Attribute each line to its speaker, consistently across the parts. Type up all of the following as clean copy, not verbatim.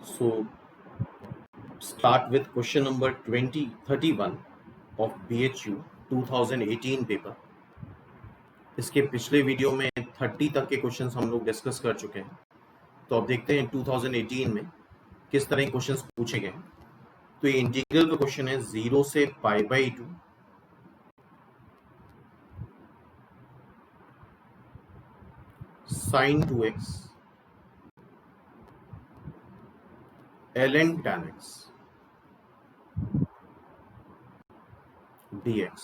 Speaker 1: So start with question number 31 of BHU 2018 paper. इसके पिछले video में 30 तक के क्वेश्चंस हम लोग डिस्कस कर चुके हैं। तो अब देखते हैं 2018 में किस तरह के क्वेश्चंस पूछे गए हैं। तो ये इंटीग्रल का क्वेश्चन है 0 से π/2 sin 2x ln tan x dx।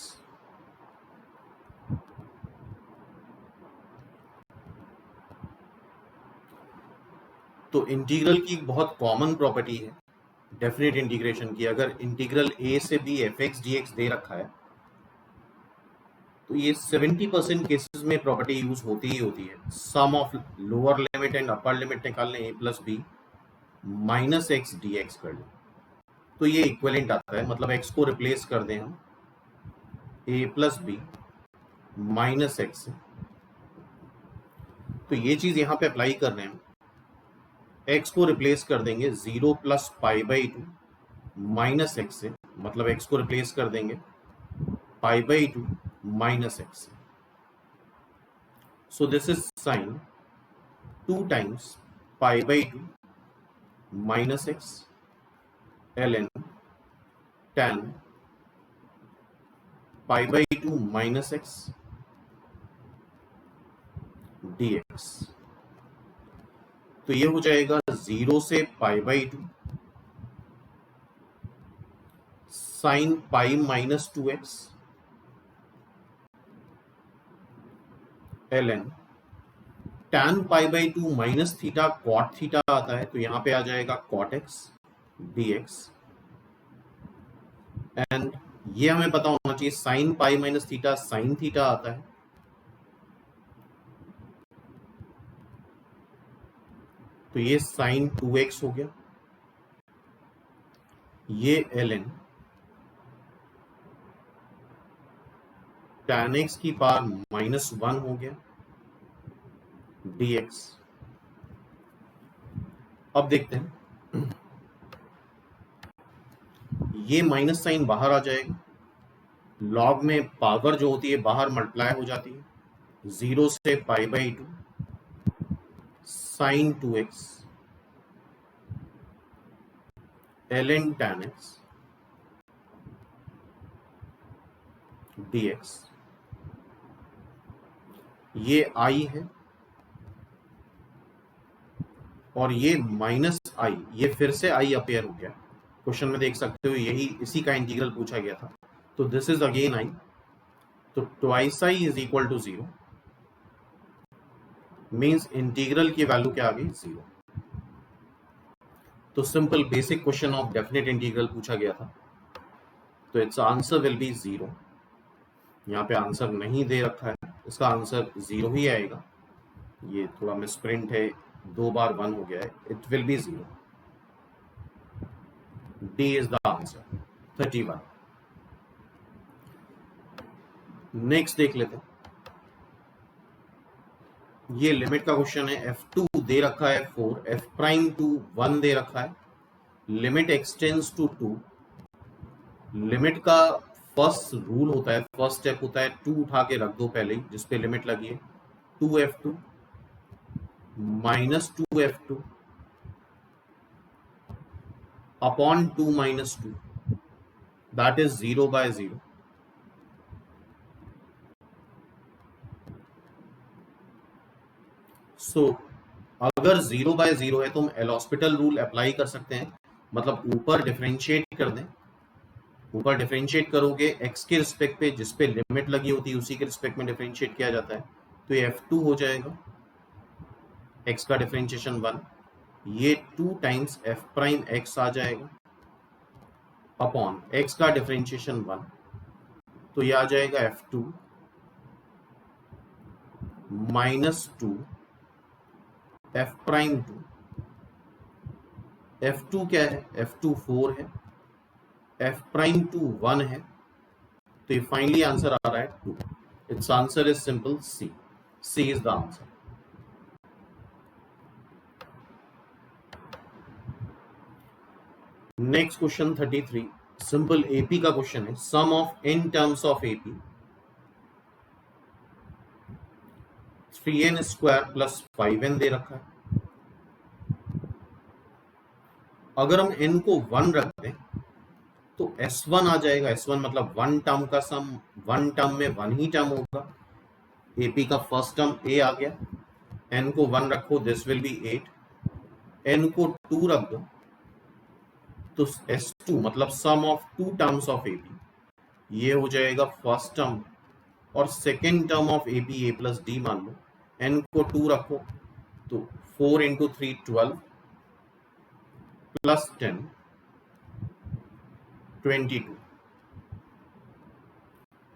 Speaker 1: तो इंटीग्रल की बहुत कॉमन प्रॉपर्टी है डेफिनेट इंटीग्रेशन की। अगर इंटीग्रल a से b fx dx दे रखा है तो ये 70% केसेस में प्रॉपर्टी यूज होती ही होती है। Sum of lower limit and upper limit निकाल लें a plus B minus X D X कर लें तो ये इक्वलेंट आता है। मतलब x को रिप्लेस कर दें हम a plus B minus X से, तो ये चीज यहां पे अप्लाई कर रहे हैं। x को रिप्लेस कर देंगे 0 प्लस π/2 माइनस एक्स से, मतलब x को रिप्लेस कर देंगे π/2 माइनस एक्स से। So this is sine 2 times π/2 minus X ln tan π/2 minus X dx। तो ये हो जाएगा 0 से π/2 sine pi minus 2x ln tan π/2 माइनस थीटा कॉट थीटा आता है, तो यहां पे आ जाएगा कॉट एक्स dx। एंड ये हमें पता होना चाहिए sign pi minus theta sine theta आता है, तो ये साइन 2x हो गया। ये ln tan x की पावर -1 हो गया dx। अब देखते हैं, ये माइनस साइन बाहर आ जाएगा। लॉग में पावर जो होती है बाहर मल्टीप्लाई हो जाती है। 0 से π/2 sign 2x ln tan x dx। ये i है और ये माइनस i, ये फिर से i अपेयर हो गया। क्वेश्चन में देख सकते हो यही इसी का इंटीग्रल पूछा गया था। तो दिस इज अगेन i, तो twice i is equal to 0 means integral की वैल्यू क्या आ गई 0। तो simple basic question of definite integral पूछा गया था, तो इट्स आंसर विल बी 0। यहाँ पे आंसर नहीं दे रखा है, इसका आंसर 0 ही आएगा। ये थोड़ा मिसप्रिंट है, 2 बार 1 हो गया है, it will be 0। D is the answer 31। Next देख लेते हैं, ये लिमिट का क्वेश्चन है। f2 दे रखा है 4, f प्राइम टू 1 दे रखा है। Limit extends to 2। लिमिट का फर्स्ट रूल होता है, फर्स्ट स्टेप होता है 2 उठा के रख दो पहले ही जिस पे लिमिट लगी है। 2f2 minus 2f2 upon 2 minus 2, that is 0/0। सो अगर 0/0 है तो हम एल हॉस्पिटल रूल अप्लाई कर सकते हैं। मतलब ऊपर डिफरेंशिएट कर दें, ऊपर डिफरेंशिएट करोगे x के रिस्पेक्ट पे, जिस पे लिमिट लगी होती है उसी के रिस्पेक्ट में डिफरेंशिएट किया जाता है। तो ये f2 हो जाएगा, x का डिफरेंशिएशन 1, ये 2 टाइम्स f प्राइम x आ जाएगा अपॉन x का डिफरेंशिएशन 1, तो ये आ जाएगा f2 minus 2 f prime 2। f2 क्या है, f2 4 है, f प्राइम 2 1 है, तो ये फाइनली आंसर आ रहा है 2। It's answer is simple C, C is the answer. Next question 33, simple AP का क्वेश्चन है। Sum of n terms of AP 3n square plus 5n दे रखा है। अगर हम n को 1 रखते हैं तो s1 आ जाएगा। s1 मतलब वन टर्म का सम, वन टर्म में वन ही टर्म होगा। एपी का फर्स्ट टर्म a आ गया। n को 1 रखो, दिस विल बी 8। n को 2 रख दो तो s2 मतलब sum of two terms of AP, ये हो जाएगा फर्स्ट टर्म और second term of AP a plus D मान लो। n को 2 रखो तो 4 into 3 12 plus 10 22।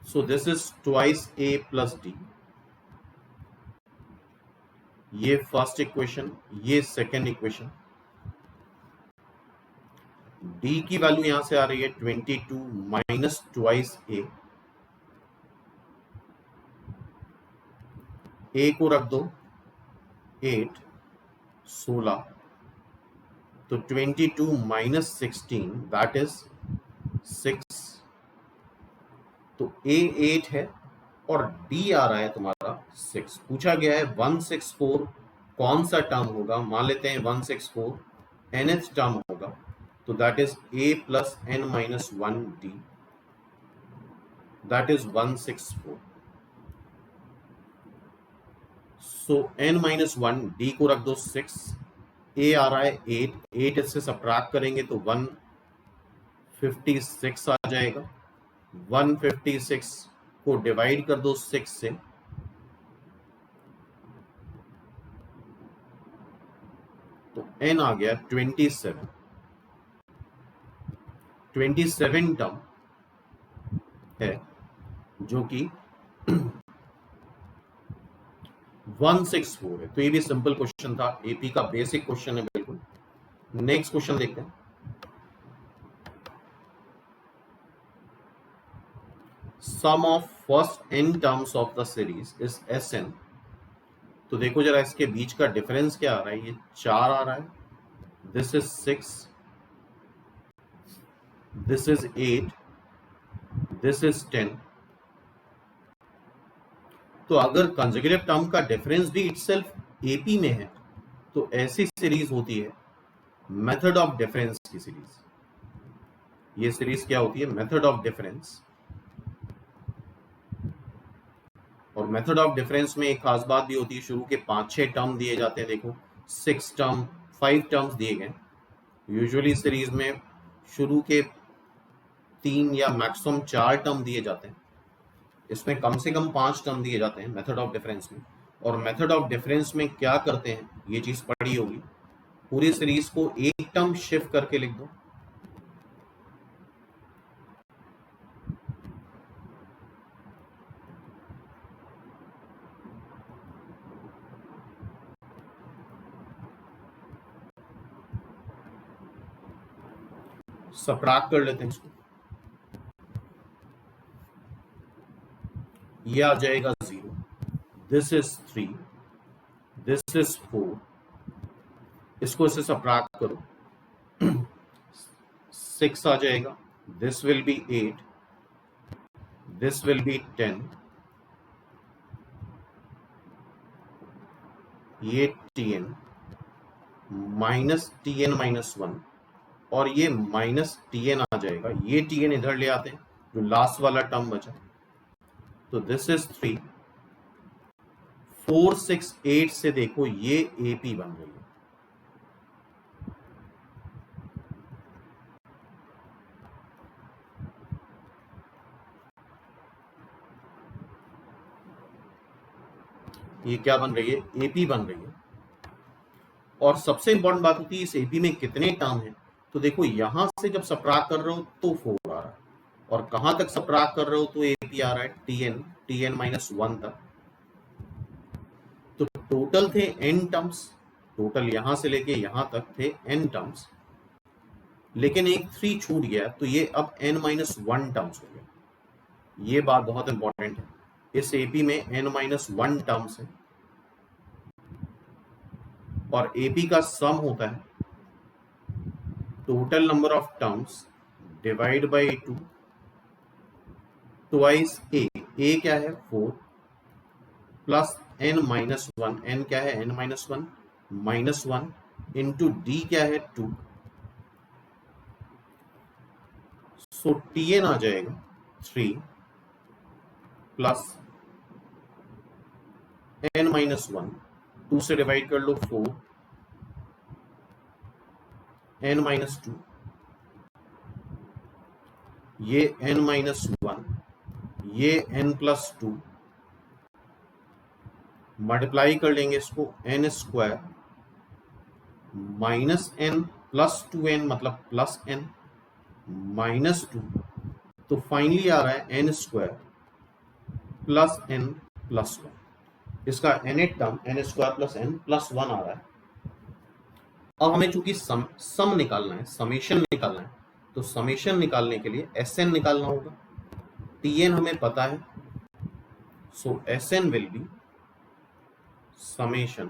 Speaker 1: So this is twice a plus D. ये फर्स्ट इक्वेशन, ये सेकेंड इक्वेशन। d की वैल्यू यहां से आ रही है 22 माइनस ट्वाइस a को रख दो 8 16, तो 22 माइनस 16 दैट इज 6। तो a 8 है और d आ रहा है तुम्हारा 6। पूछा गया है 164 कौन सा टर्म होगा। मान लेते हैं 164 nth टर्म होगा, तो that is a plus n minus 1 d, that is 164। So n minus 1 d को रख दो 6, a आ रहा है 8, 8 इससे सब्ट्रैक्ट करेंगे तो 156 आ जाएगा। 156 को डिवाइड कर दो 6 से, तो n आ गया 27। 27 टर्म है जो कि 164 है। तो ये भी सिंपल क्वेश्चन था, एपी का बेसिक क्वेश्चन है बिल्कुल। नेक्स्ट क्वेश्चन देखते हैं। Sum of first n terms of the series is Sn। तो देखो जरा इसके बीच का डिफरेंस क्या आ रहा है। ये 4 आ रहा है, this is 6, this is 8, this is 10। तो अगर कंसेक्यूटिव टर्म का डिफरेंस भी इटसेल्फ एपी में है तो ऐसी सीरीज होती है मेथड ऑफ डिफरेंस की सीरीज। ये सीरीज क्या होती है, मेथड ऑफ डिफरेंस। और मेथड ऑफ डिफरेंस में एक खास बात भी होती है, शुरू के 5-6 टर्म दिए जाते हैं। देखो 6 टर्म 5 टर्म्स दिए गए। यूजुअली सीरीज में शुरू के 3 या मैक्सिमम 4 टर्म दिए जाते हैं, इसमें कम से कम 5 टर्म दिए जाते हैं मेथड ऑफ डिफरेंस में। और मेथड ऑफ डिफरेंस में क्या करते हैं, ये चीज पढ़ी होगी। पूरी सीरीज को एक टर्म शिफ्ट करके लिख दो, सबट्रैक्ट कर लेते हैं इसको। ये आ जाएगा 0, दिस इज 3, दिस इज 4। इसको इससे सबट्रैक्ट करो 6 आ जाएगा, this will B 8, this will B 10, ये tn माइनस tn माइनस 1 और ये माइनस tn आ जाएगा। ये tn इधर ले आते हैं, जो लास्ट वाला टर्म बचा, तो दिस इज 3। 4 6 8 से देखो ये एपी बन रही है। ये क्या बन रही है, एपी बन रही है। और सबसे इंपॉर्टेंट बात होती है इस एपी में कितने टर्म है। तो देखो यहां से जब सबट्रैक्ट कर रहे हो तो 4 आ रहा है, और कहां तक सबट्रैक्ट कर रहे हो तो एपी आ रहा है tn माइनस 1 तक। तो टोटल थे n टर्म्स, टोटल यहां से लेके यहां तक थे n टर्म्स, लेकिन एक 3 छूट गया, तो ये अब n माइनस 1 टर्म्स हो गया। ये बात बहुत इंपॉर्टेंट है, इस एपी में n माइनस 1 टर्म्स है। और एपी का सम होता है total number of terms divide by 2 twice a क्या है 4 प्लस n माइनस 1, n क्या है n minus 1 minus 1 into d क्या है 2, सो tn आ जाएगा 3 प्लस n माइनस 1, 2 से डिवाइड कर लो 4, n माइनस 2, ये n माइनस 1, ये n प्लस 2, मल्टीप्लाई कर लेंगे इसको n square minus n plus 2n मतलब प्लस n माइनस 2, तो फाइनली आ रहा है n square plus n plus 1। इसका nth term n square plus n plus 1 आ रहा है। अब हमें चूंकि सम निकालना है, समेशन निकालना है, तो समेशन निकालने के लिए Sn निकालना होगा। Tn हमें पता है, so Sn will be summation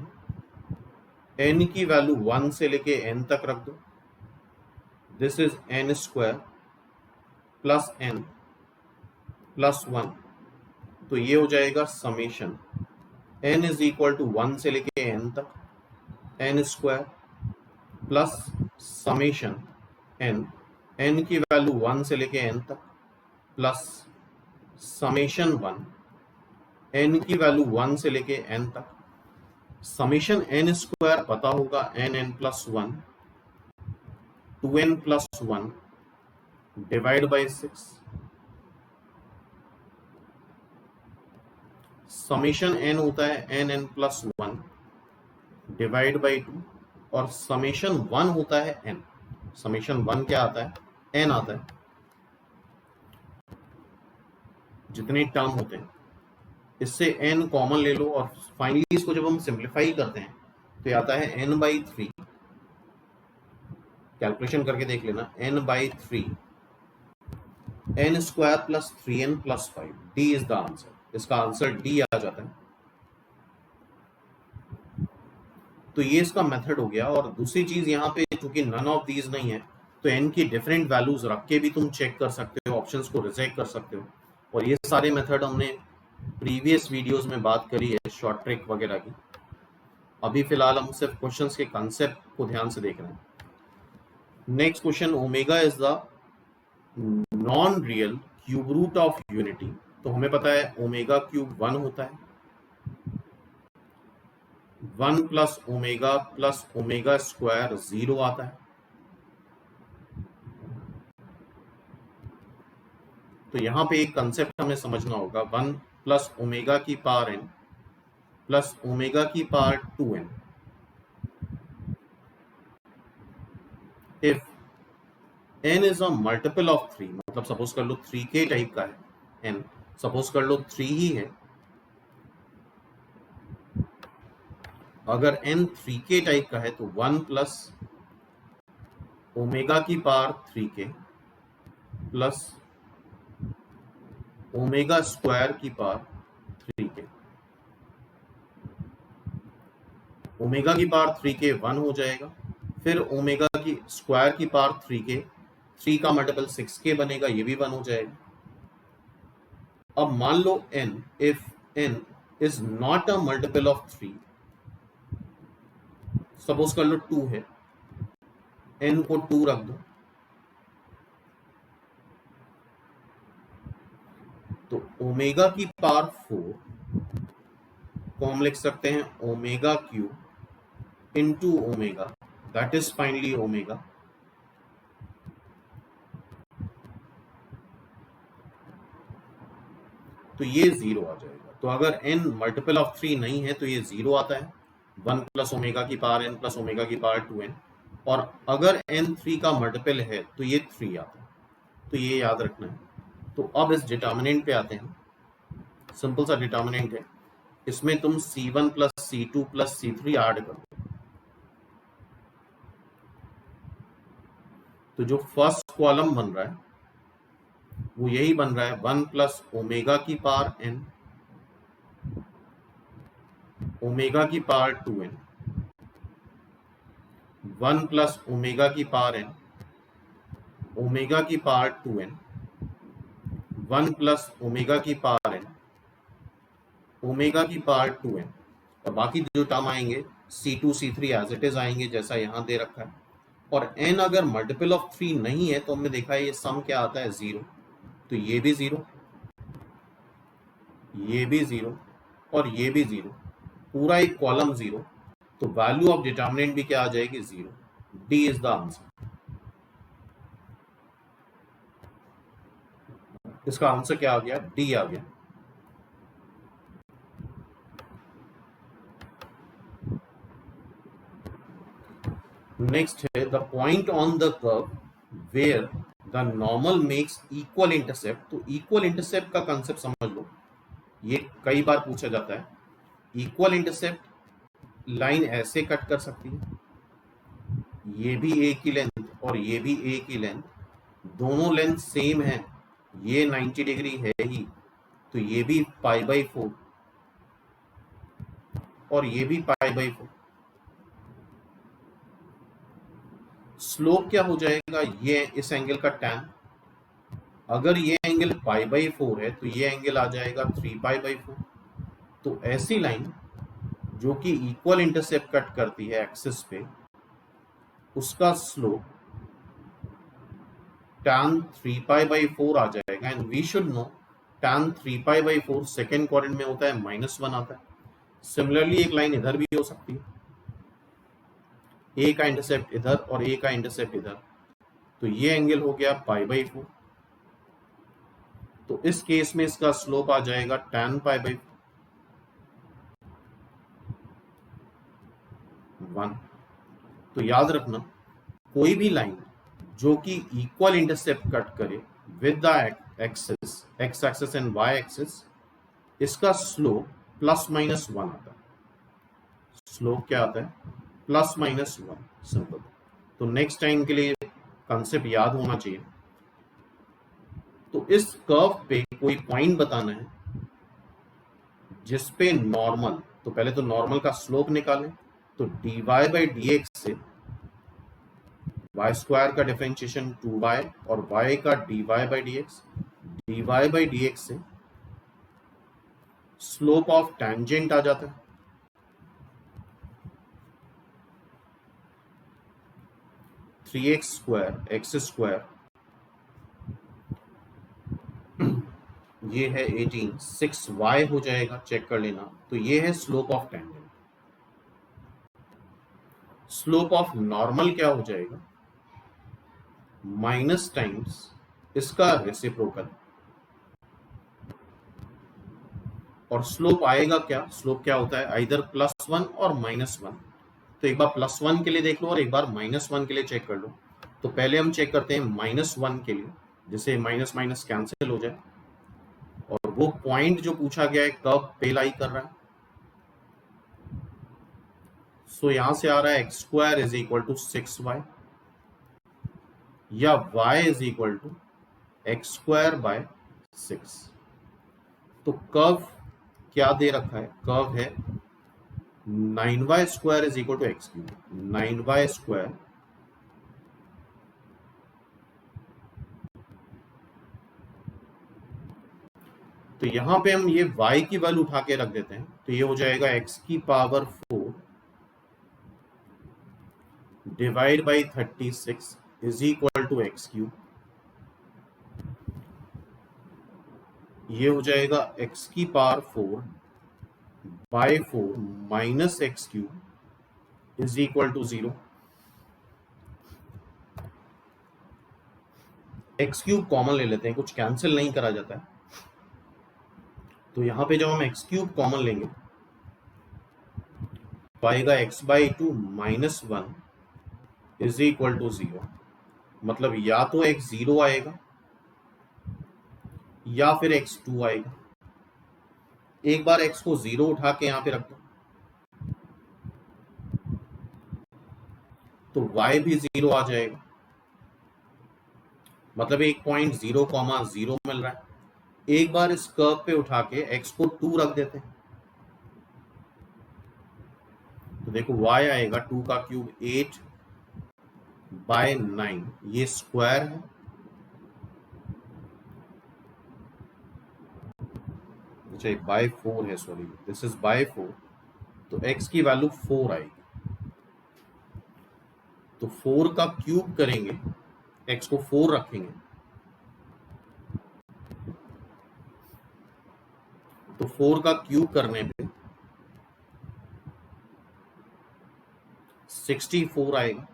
Speaker 1: n की वैल्यू 1 से लेके n तक रख दो, this is n square plus n plus 1, तो ये हो जाएगा summation n is equal to 1 से लेके n तक n square plus summation n की वैल्यू 1 से लेके n तक प्लस समेशन 1 n की वैल्यू 1 से लेके n तक, समेशन n स्क्वायर पता होगा n plus 1 2n plus 1 divide by 6, summation n होता है n प्लस 1 डिवाइड बाई 2, और समेशन 1 होता है n, समेशन 1 क्या आता है n आता है, जितने टर्म होते हैं इससे n कॉमन ले लो, और फाइनली इसको जब हम सिंप्लीफाई करते हैं तो ये आता है n बाई 3, कैलकुलेशन करके देख लेना, n by 3 n square plus 3n plus 5, d is the answer. इसका आंसर d आ जाता है। तो ये इसका मेथड हो गया। और दूसरी चीज यहाँ पे चूंकि नन ऑफ दीज नहीं है, तो n की डिफरेंट वैल्यूज रख के भी तुम चेक कर सकते हो, ऑप्शंस को रिजेक्ट कर सकते हो। और ये सारे मेथड हमने प्रीवियस वीडियोस में बात करी है, शॉर्ट ट्रिक वगैरह की। अभी फिलहाल हम सिर्फ क्वेश्चंस के कंसेप्ट को ध्यान से देख रहे हैं। Next question, omega is the non real cube root of unity. तो हमें पता है ओमेगा क्यूब 1 होता है, 1 प्लस ओमेगा स्क्वायर 0 आता है। तो यहां पे एक कंसेप्ट हमें समझना होगा, 1 प्लस ओमेगा की पावर n प्लस ओमेगा की power 2n, if n is a multiple of 3, मतलब सपोज कर लो 3k टाइप का है n, सपोज कर लो 3 ही है, अगर n 3k टाइप का है तो 1 प्लस ओमेगा की power 3k plus omega square की पावर 3k, ओमेगा की पावर 3k 1 हो जाएगा, फिर ओमेगा की स्क्वायर की पावर 3k, 3 का मल्टीपल 6k बनेगा, ये भी 1 हो जाएगा। अब मान लो n, if n is not a multiple of 3, suppose कर लो 2 है, n को 2 रख दो, तो ओमेगा की पावर 4 को हम लिख सकते हैं omega cube into omega, that is finally omega. तो ये 0 आ जाएगा। तो अगर n मल्टीपल ऑफ 3 नहीं है तो ये 0 आता है, 1 प्लस ओमेगा की पावर n प्लस ओमेगा की पावर 2n, और अगर n 3 का मल्टीपल है तो ये 3 आता है। तो ये याद रखना है। तो अब इस डिटर्मिनेंट पे आते हैं। सिंपल सा डिटर्मिनेंट है, इसमें तुम C1 plus C2 plus C3 add कर दो, तो जो फर्स्ट कॉलम बन रहा है वो यही बन रहा है, 1 प्लस ओमेगा की पावर n ओमेगा की पावर 2n, 1 प्लस ओमेगा की पावर n ओमेगा की पावर 2n 1 प्लस ओमेगा की पावर n ओमेगा की पावर 2n और बाकी जो टर्म आएंगे C2 C3 as it is आएंगे जैसा यहाँ दे रखा है। और n अगर मल्टीपल ऑफ 3 नहीं है तो हमने देखा है ये सम क्या आता है 0, तो ये भी 0, ये भी 0 और ये भी 0, पूरा एक कॉलम 0, तो वैल्यू ऑफ डिटर्मिनेंट भी क्या आ जाएगी 0। D is the answer. इसका आंसर क्या आ गया, डी आ गया। नेक्स्ट है the point on the curve where the normal makes equal intercept. तो इक्वल इंटरसेप्ट का कंसेप्ट समझ लो, ये कई बार पूछा जाता है। इक्वल इंटरसेप्ट लाइन ऐसे कट कर सकती है, ये भी एक ही लेंथ और ये भी एक ही लेंथ, दोनों लेंथ सेम है, ये 90 डिग्री है ही, तो ये भी π/4 और ये भी π/4। स्लोप क्या हो जाएगा, ये इस एंगल का tan, अगर ये एंगल π/4 है तो ये एंगल आ जाएगा 3π/4। तो ऐसी लाइन जो कि इक्वल इंटरसेप्ट कट करती है एक्सिस पे, उसका स्लोप tan 3π/4 आ जाएगा। And we should know tan 3π/4 second quadrant में होता है -1 आता है। सिमिलरली एक लाइन इधर भी हो सकती है, ए का इंटरसेप्ट इधर और ए का इंटरसेप्ट इधर, तो ये एंगल हो गया π/4। तो इस केस में इसका स्लोप आ जाएगा tan π/4 1। तो याद रखना, कोई भी लाइन जो कि इक्वल इंटरसेप्ट कट करे with the axis, X axis and Y axis, इसका स्लोप ±1 आता है। स्लोप क्या आता है, ±1, सिंपल। तो नेक्स्ट टाइम के लिए कंसेप्ट याद होना चाहिए। तो इस कर्व पे कोई पॉइंट बताना है जिसपे नॉर्मल, तो पहले तो नॉर्मल का स्लोप निकालें, तो dy/dx से y² का डिफरेंशिएशन 2y और y का dy/dx, dy/dx से स्लोप ऑफ टेंजेंट आ जाता है, 3x² x², ये है 18, 6y हो जाएगा, चेक कर लेना। तो ये है slope of tangent. Slope of normal क्या हो जाएगा, माइनस टाइम्स इसका रेसिप्रोकल, और स्लोप आएगा क्या, स्लोप क्या होता है, आइदर +1 और -1। तो एक बार +1 के लिए देख लो और एक बार -1 के लिए चेक कर लो। तो पहले हम चेक करते हैं -1 के लिए, जिससे माइनस माइनस कैंसिल हो जाए, और वो पॉइंट जो पूछा गया है कब पे लाई कर रहा है। सो यहां से आ रहा है x² = 6y या y = x²/6। तो कर्व क्या दे रखा है, कर्व है 9y² = x³, 9y²। तो यहां पे हम ये y की वैल्यू उठा के रख देते हैं, तो ये हो जाएगा x⁴ डिवाइड बाई 36 = x³। ये हो जाएगा x⁴/4 - x³ = 0। x³ कॉमन ले लेते हैं, कुछ कैंसिल नहीं करा जाता है। तो यहां पे जब हम x³ कॉमन लेंगे तो आएगा x/2 - 1 = 0। मतलब या तो x0 आएगा या फिर x2 आएगा। एक बार x को 0 उठा के यहां पे रख दो, तो y भी 0 आ जाएगा। मतलब एक पॉइंट 0,0 मिल रहा है। एक बार इस कर्व पे उठा के x को 2 रख देते हैं, तो देखो y आएगा 2 का क्यूब 8/9, ये स्क्वायर है, अच्छा ये बाय 4 है, सॉरी दिस इज बाय 4, तो x की वैल्यू 4 आएगी। तो 4 का क्यूब करेंगे, x को 4 रखेंगे, तो 4 का क्यूब करने पे 64 आएगा,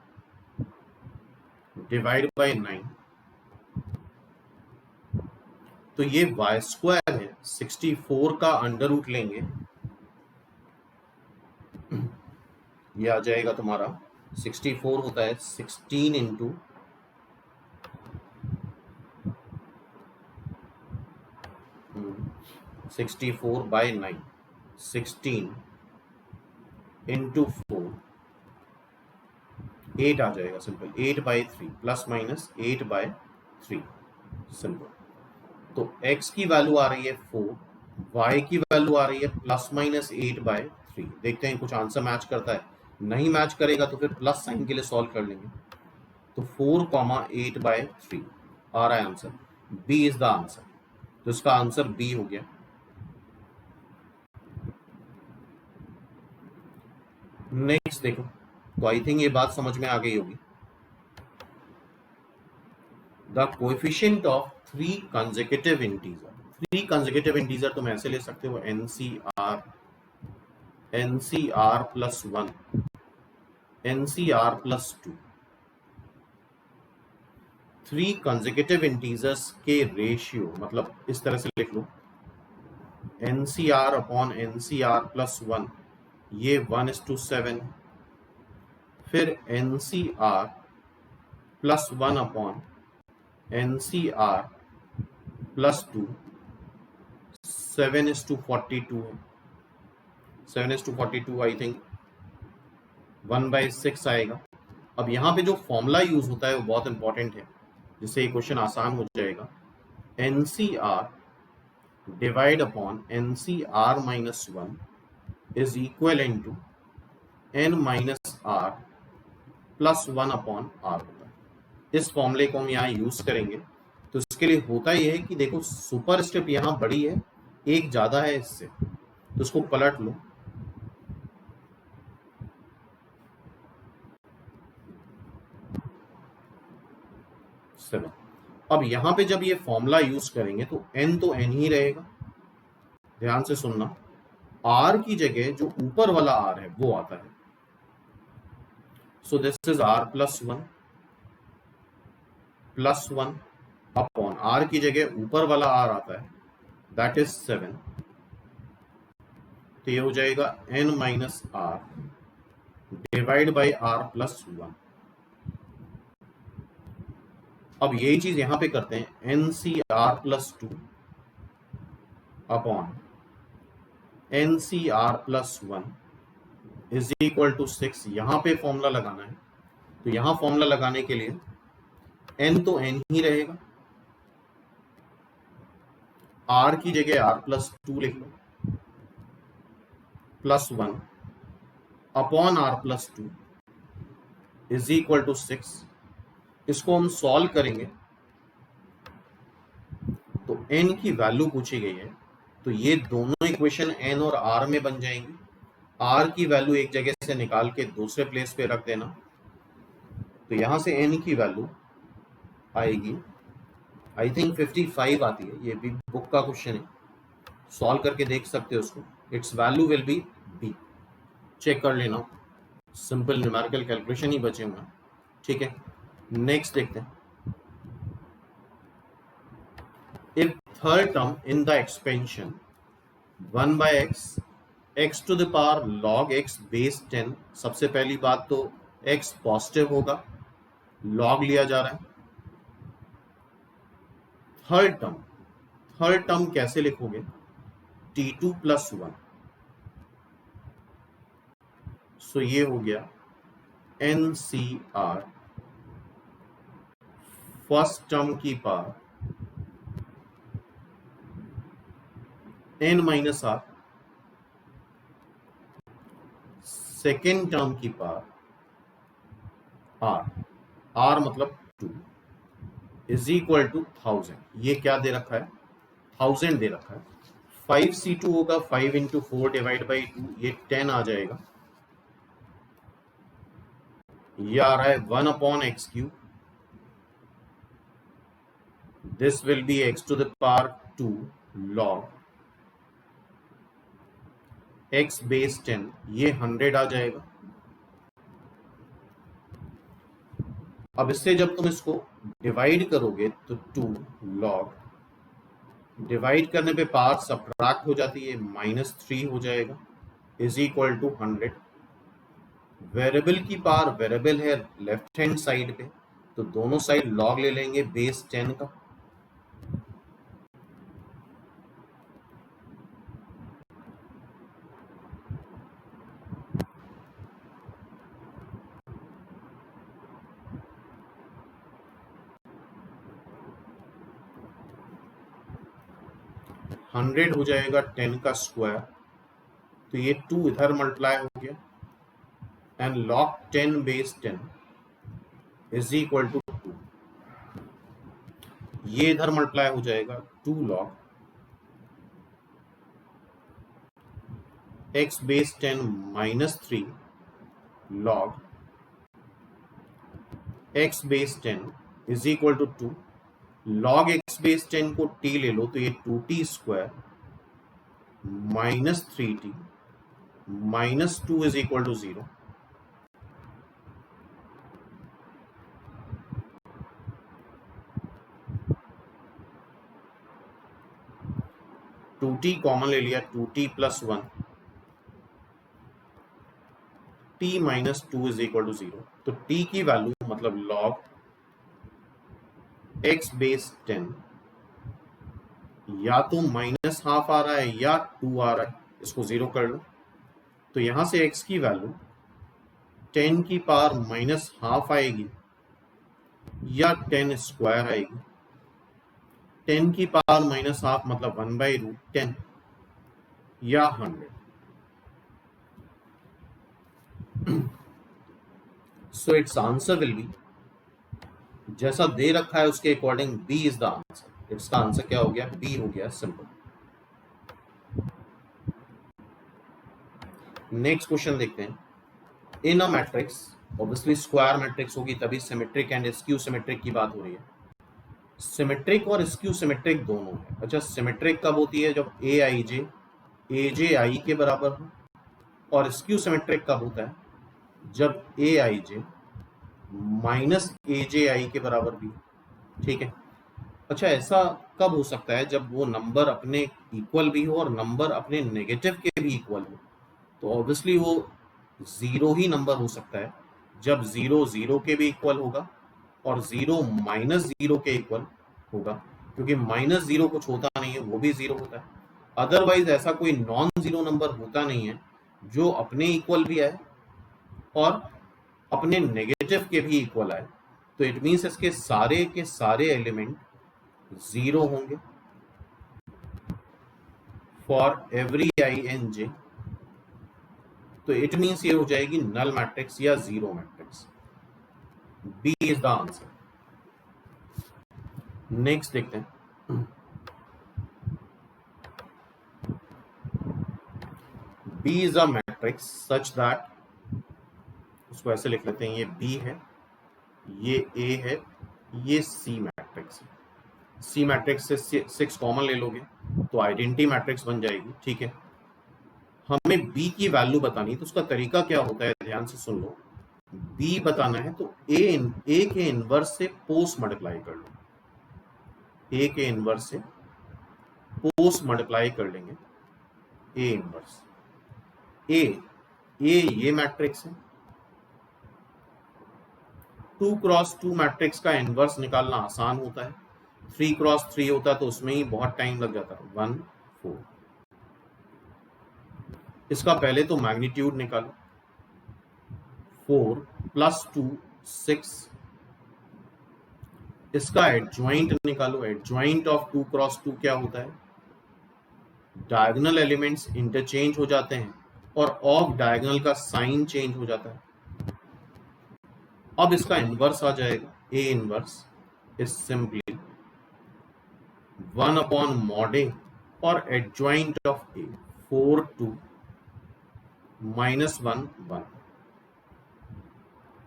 Speaker 1: डिवाइड बाय 9, तो ये वाई स्क्वायर है। 64 का अंडर रूट लेंगे, ये आ जाएगा तुम्हारा 64 होता है 16 इंटू 64 बाय 9, 16 इंटू 4, 8 आ जाएगा simple, 8 by 3 plus minus 8 by 3 simple. तो x की वैल्यू आ रही है 4, y की वैल्यू आ रही है प्लस माइनस 8 बाय 3। देखते हैं कुछ आंसर मैच करता है, नहीं मैच करेगा तो फिर प्लस साइन के लिए सॉल्व कर लेंगे। तो 4, 8 बाय 3 आ रहा है answer, B is the answer. तो इसका आंसर बी हो गया। नेक्स्ट देखो, तो आई थिंक ये बात समझ में आ गई होगी। The coefficient of 3 consecutive integer, 3 consecutive integer तुम ऐसे ले सकते हो NCR plus 1, NCR plus 2, 3 consecutive integers के रेशियो, मतलब इस तरह से लिख लो NCR अपॉन NCR प्लस 1, ये 1:7, फिर NCR plus 1 upon NCR plus 2, 7:42 है, 7:42 आई थिंक 1/6 आएगा। अब यहाँ पे जो फॉर्मूला यूज होता है वो बहुत इंपॉर्टेंट है, जिससे ये क्वेश्चन आसान हो जाएगा। NCR divide upon NCR minus 1 is equal to N minus R plus 1 upon R होता है। इस फॉर्मूले को हम यहाँ यूज करेंगे। तो इसके लिए होता यह है कि देखो सुपर स्क्रिप्ट यहाँ बड़ी है, एक ज्यादा है इससे, तो इसको पलट लो, सेवन। अब यहां पे जब ये फॉर्मूला यूज करेंगे तो n तो n ही रहेगा, ध्यान से सुनना, r की जगह जो ऊपर वाला r है वो आता है। सो this is r plus 1 upon r की जगह ऊपर वाला r आता है, दैट इज 7, तो ये हो जाएगा n minus r divide by r plus 1। अब यही चीज यहां पे करते हैं, NCR plus 2 upon NCR plus 1 is equal to 6। यहां पे फॉर्मूला लगाना है, तो यहां फॉर्मूला लगाने के लिए n तो n ही रहेगा, r की जगह r प्लस 2 लिख लो, plus 1 upon r plus 2 is equal to 6। इसको हम सॉल्व करेंगे तो n की वैल्यू पूछी गई है, तो ये दोनों इक्वेशन n और r में बन जाएंगी। r की वैल्यू एक जगह से निकाल के दूसरे प्लेस पे रख देना, तो यहां से n की वैल्यू आएगी आई थिंक 55 आती है, ये भी बुक का क्वेश्चन है, सॉल्व करके देख सकते हो उसको। It's value will be b, check कर लेना, सिंपल न्यूमेरिकल कैलकुलेशन ही बचे हुए हैं, ठीक है। नेक्स्ट देखते हैं, if third term in the expansion 1 by x to the power log x base 10, सबसे पहली बात तो x पॉजिटिव होगा, log लिया जा रहा है। थर्ड टर्म कैसे लिखोगे, t2 प्लस 1, सो ये हो गया NCR फर्स्ट टर्म की power n minus r, second term की पावर r मतलब 2 इज इक्वल टू 1000। ये क्या दे रखा है, 1000 दे रखा है। 5c2 होगा 5 इंटू 4 डिवाइड बाई 2, ये 10 आ जाएगा। ये आ रहा है 1 upon X cube, this will be x to the power 2 log x base 10, ये 100 आ जाएगा। अब इससे जब तुम इसको डिवाइड करोगे तो 2 log, डिवाइड करने पे पावर सब्ट्रैक्ट हो जाती है, -3 हो जाएगा, इज इक्वल टू 100। वेरिएबल की पावर वेरिएबल है लेफ्ट हैंड साइड पे, तो दोनों साइड log ले लेंगे बेस 10 का। हंड्रेड हो जाएगा 10 का स्क्वायर, तो ये 2 इधर मल्टीप्लाई हो गया, and log 10 base 10 is equal to 2, ये इधर मल्टीप्लाई हो जाएगा 2 log x base 10 -3 log x base 10 is equal to 2। log x base 10 को t ले लो तो ये 2t square -3t -2 is equal to 0। Two T common ले लिया, 2t plus 1, t minus 2 is equal to 0। तो t की वैल्यू मतलब log x बेस 10 या तो -½ आ रहा है या 2 आ रहा है, इसको 0 कर लो। तो यहां से x की वैल्यू 10 की पावर -½ आएगी या 10 स्क्वायर आएगी। 10 की पावर -½ मतलब 1/√10 या 100। So it's answer will be, जैसा दे रखा है उसके according B is the answer. इसका आंसर क्या हो गया? बी हो गया, सिंपल। नेक्स्ट क्वेश्चन देखते हैं। In a matrix, obviously square matrix होगी तभी सिमेट्रिक एंड स्क्यू सिमेट्रिक की बात हो रही है। सिमेट्रिक और स्क्यू सिमेट्रिक दोनों है। अच्छा, सिमेट्रिक कब होती है? जब ए आई जे के बराबर हो, और स्क्यू सिमेट्रिक कब होता है? जब ए आई जे -AJI के बराबर भी। ठीक है। अच्छा, ऐसा कब हो सकता है? जब वो नंबर अपने इक्वल भी हो और नंबर अपने नेगेटिव के भी इक्वल हो। तो ऑब्वियसली वो 0 ही नंबर हो सकता है जब 0 0 के भी इक्वल होगा और 0 -0 के इक्वल होगा, क्योंकि -0 कुछ होता नहीं है, वो भी 0 होता है। अदरवाइज ऐसा कोई नॉन जीरो नंबर होता नहीं है जो अपने इक्वल भी आए और अपने नेगेटिव के भी इक्वल आए। तो इट मीन्स इसके सारे के सारे एलिमेंट 0 होंगे for every I and J. तो इट मीन्स ये हो जाएगी नल मैट्रिक्स या zero matrix. B is the answer. Next देखते हैं। B is a matrix such that, उसको ऐसे लिख लेते हैं, ये बी है, ये ए है, ये सी मैट्रिक्स है। सी मैट्रिक्स से 6 कॉमन ले लोगे तो आइडेंटिटी मैट्रिक्स बन जाएगी। ठीक है। हमें बी की वैल्यू बतानी, तो उसका तरीका क्या होता है, ध्यान से सुन लो। बी बताना है तो ए के इनवर्स से पोस्ट मल्टीप्लाई कर लो। ए के इनवर्स से पोस्ट मल्टीप्लाई कर लेंगे ए इनवर्स। ए ये मैट्रिक्स है। 2 क्रॉस 2 मैट्रिक्स का इनवर्स निकालना आसान होता है। 3 क्रॉस 3 होता तो उसमें ही बहुत टाइम लग जाता है। 1 4। इसका पहले तो मैग्नीट्यूड निकालो। 4 + 2 6। इसका एडजॉइंट निकालो। एडजॉइंट ऑफ 2 क्रॉस 2 क्या होता है? डायगोनल एलिमेंट्स इंटरचेंज हो जाते हैं और ऑफ डायगोनल का साइन चेंज हो जाता है। अब इसका इनवर्स आ जाएगा। A inverse is simply 1 upon mod A और एडजॉइंट ऑफ ए 4 2 -1 1,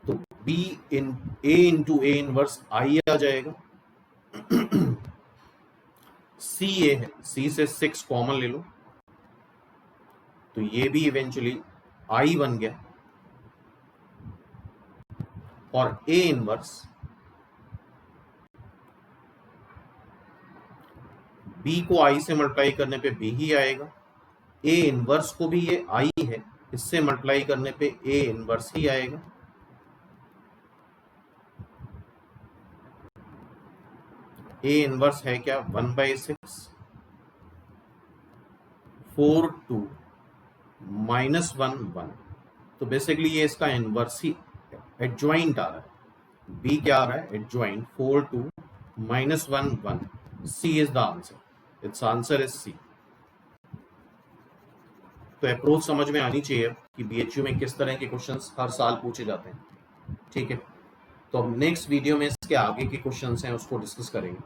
Speaker 1: तो B in A into A inverse I आ जाएगा। सी ए है, सी से 6 कॉमन ले लो तो ये भी इवेंचुअली आई बन गया, और ए इनवर्स बी को आई से मल्टीप्लाई करने पे बी ही आएगा, ए इनवर्स को भी ये आई है, इससे मल्टीप्लाई करने पे ए इनवर्स ही आएगा। ए इनवर्स है क्या 1/6 4 2 -1 1, तो बेसिकली ये इसका इनवर्स ही एडजॉइंट आ रहा है। बी क्या आ रहा है adjoint 4 2 -1 1, C is the answer, it's answer is C. तो अप्रोच समझ में आनी चाहिए कि बीएचयू में किस तरह के क्वेश्चंस हर साल पूछे जाते हैं। ठीक है, तो अब नेक्स्ट वीडियो में इसके आगे के क्वेश्चंस हैं उसको डिस्कस करेंगे।